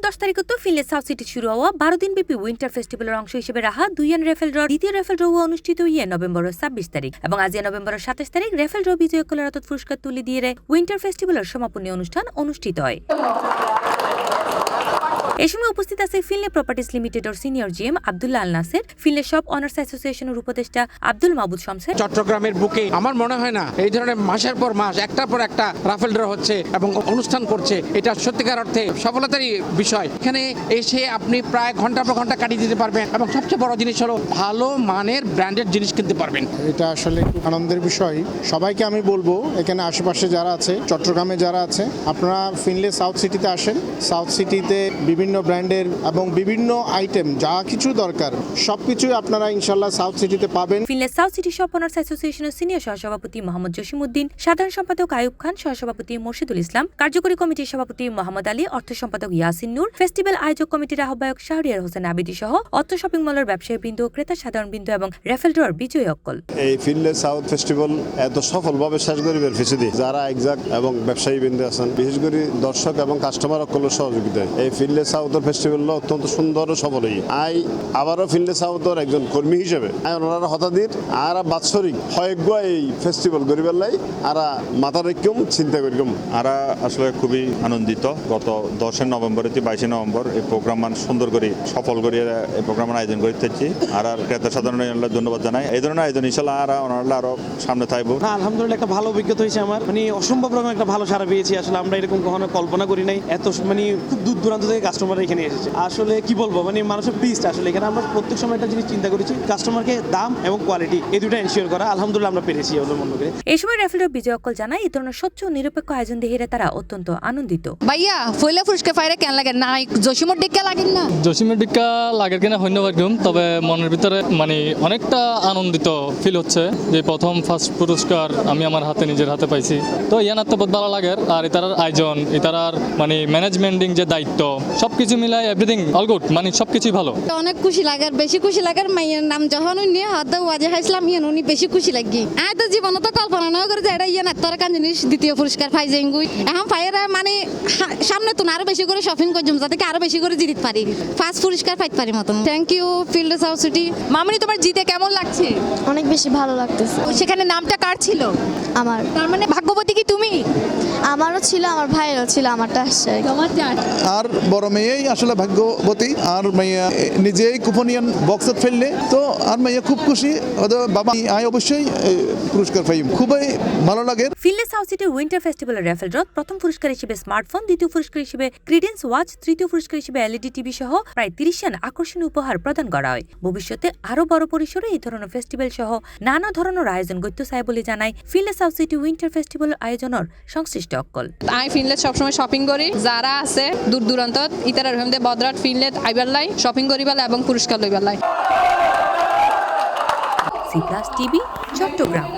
10 তারিখ তো Finland South city শুরু হওয়া 12 দিনব্যাপী উইন্টার ফেস্টিভ্যালের অংশ হিসেবে রাখা দুইয়ান রেফেল ড্র দ্বিতীয় রেফেল ড্র অনুষ্ঠিত নভেম্বরের 26 তারিখ এবং আজ নভেম্বরের 27 তারিখ রেফেল ড্র বিজয়কলার হাতত পুরস্কার তুলে দিয়ে উইন্টার ফেস্টিভ্যালের সমাপনী অনুষ্ঠান অনুষ্ঠিত হয়। এই সময় উপস্থিত আছে ফিনল্যান্ড প্রপার্টিজ লিমিটেডের senior GM Abdullah Al Naser, Finland shop honours অ্যাসোসিয়েশনের উপদেষ্টা আব্দুল মাহবুব শমসের। চট্টগ্রামের বুকে আমার মনে হয় না এই ধরনের মাসের পর মাস একটার পর একটা রাফেল ড্র হচ্ছে এবং অনুষ্ঠান করছে, এটা সত্যিকার অর্থে সফলতারই বিষয়। এখানে এসে আপনি প্রায় ঘন্টা পর ঘন্টা কাটিয়ে দিতে পারবেন এবং সবচেয়ে বড় জিনিস হলো ভালো মানের ব্র্যান্ডেড জিনিস কিনতে পারবেন। এটা আসলে আনন্দের বিষয়। সবাইকে আমি বলবো এখানে আশেপাশে যারা আছে, চট্টগ্রামে যারা আছে, আপনারা ফিনল্যান্ড সাউথ সিটিতে আসেন। সাউথ সিটিতে বিভিন্ন ব্র্যান্ডের এবং বিভিন্ন আইটেম যা কিছু দরকার সবকিছুই আপনারা ইনশাল্লাহ সাউথ সিটিতে পাবেন। Finland South city shop honours অ্যাসোসিয়েশনের সিনিয়র সহসভাপতি মোহাম্মদ জসিমউদ্দিন, সাধারণ সম্পাদক আয়ুব খান, সহসভাপতি মোর্শেদুল ইসলাম, কার্যকরী কমিটির সভাপতি মোহাম্মদ আলী, অর্থ সম্পাদক ইয়াসিন নূর, ফেস্টিভ্যাল আয়োজক কমিটির আহ্বায়ক শাহরিয়ার হোসেন আবিদি সহ অর্থ শপিং মলের ব্যবসায়ী বৃন্দ, ক্রেতা সাধারণ বৃন্দ এবং রেফেল ড্রর বিজয়ী অক্কল। এই ফিনল্যান্ড সাউথ ফেস্টিভ্যাল এত সফলভাবে শেষ করিবার পিছনে যারা এক্সাক্ট এবং ব্যবসায়ী বৃন্দ আছেন, বিশেষ করে দর্শক এবং কাস্টমার অক্কলের সহযোগিতায় এই ফিনল্যান্ড সাউথের ফেস্টিভ্যাল অত্যন্ত সুন্দর ও সফল হই। আবারও ফিনল্যান্ড সাউথের একজন কর্মী হিসেবে ওনারা হতাদির আর বাৎসরিক হয়গ্য এই ফেস্টিভ্যাল করিবার লাই আর মাথা রেখেও চিন্তা করিম। আর আসলে খুবই আনন্দিত। গত 10 নভেম্বর থেকে 22 নভেম্বর এই প্রোগ্রাম সুন্দর করে সফল করে এই প্রোগ্রামের আয়োজন করে থাকছি। আর ক্রেতা সাধারণ ধন্যবাদ জানাই। এই ধরনের আয়োজন ইনশাল্লাহ আর ওনারা আরো সামনে থাকবো। আলহামদুলিল্লাহ একটা ভালো অভিজ্ঞতা হয়েছে আমার, অসম্ভব রকম একটা ভালো সারা পেয়েছি। আসলে আমরা এরকম কখনো কল্পনা করি নাই, এত খুব দূর দূরান্ত থেকে কাস্টমার এখানে এসেছে। আসলে কি বলবো, মানুষের পিস্ট আসলে এখানে আমরা প্রত্যেক সময় একটা জিনিস চিন্তা করেছি, কাস্টমারকে দাম এবং কোয়ালিটি এই দুটো এনশিওর করা। আলহামদুলিল্লাহ আমরা পেরেছি ওদের মনে করে। এই সময় রেফেল ড্র বিজয় অক্কল জানায় এই ধরনের স্বচ্ছ নিরপেক্ষ আয়োজন দেখে তারা অত্যন্ত আনন্দিত। ভাইয়া ফয়লা ফুরস্কার ফাইরে কেন লাগে না, জসিমুর ডিক্কা লাগে না? জসিমের ডিক্কা লাগে কিনা ধন্যবাদ, তবে মনের ভিতরে অনেকটা আনন্দিত ফিল হচ্ছে যে প্রথম ফার্স্ট পুরস্কার আমি আমার নিজের হাতে পাইছি। তো ইয়ানার তো বহুত ভালো লাগে। আর এটার আয়োজন, এটার ম্যানেজমেন্টিং যে দায়িত্ব সবকিছু মিলাই এভরিথিং অল গুড, সবকিছুই ভালো। অনেক খুশি লাগে, বেশি খুশি লাগে মাইয়ের নাম যখন নিয়ে হাতে ওয়াজে হাইছিলাম উনি বেশি খুশি লাগি। আয় তো জীবনে তো কল্পনা না করে যে এটা ইয়ান এত কান জিনিস দ্বিতীয় পুরস্কার পাই যাইগুই। এখন পাইরা সামনে তো আরো বেশি করে শপিং করছুম যাতে আরো বেশি করে জিততে পারি, ফার্স্ট পুরস্কার পাইতে পারি মতন। Thank you Finland South City. মামনি, তোমার জিতে কেমন লাগছে? অনেক বেশি ভালো লাগতেছে। সেখানে নামটা কার ছিল? আমার। তার মানে ভাগ্যবতী কি তুমি? আমারও ছিল, আমার ভাইয়েরও ছিল, আমারটা আসছে। আর বড় মেয়েই আসলে ভাগ্যবতী, আর মেয়ে নিজেই কুপনিয়ান বক্সত ফেললে তো আর মেয়ে খুব খুশি। বাবা অবশ্যই পুরস্কার পাই, খুবই ভালো লাগে। ফিনল্যান্ড সাউথ সিটির উইন্টার ফেস্টিভ্যালের রেফেল ড্র প্রথম পুরস্কার হিসেবে স্মার্টফোন, দ্বিতীয় পুরস্কার হিসেবে ক্রিডেন্স ওয়াচ, তৃতীয় পুরস্কার হিসেবে এলইডি টিভি সহ প্রায় 30 আকর্ষণীয় উপহার প্রদান করা হয়। ভবিষ্যতে আরো বড় পরিসরে এই ধরনের ফেস্টিভ্যাল সহ নানা ধরনের আয়োজন করতে চায় বলে জানায় Finland South city winter festival আয়োজনের সংশ্লিষ্ট অক্কল। আমি ফিনল্যান্ড সবসময় শপিং করি, যারা আছে দূর দূরান্ত ইতারা রহিমদে বদরাট ফিনল্যান্ড আইবার লাই শপিং করিবার এবং পুরস্কার লইবার লাই। C plus TV, Chittagong.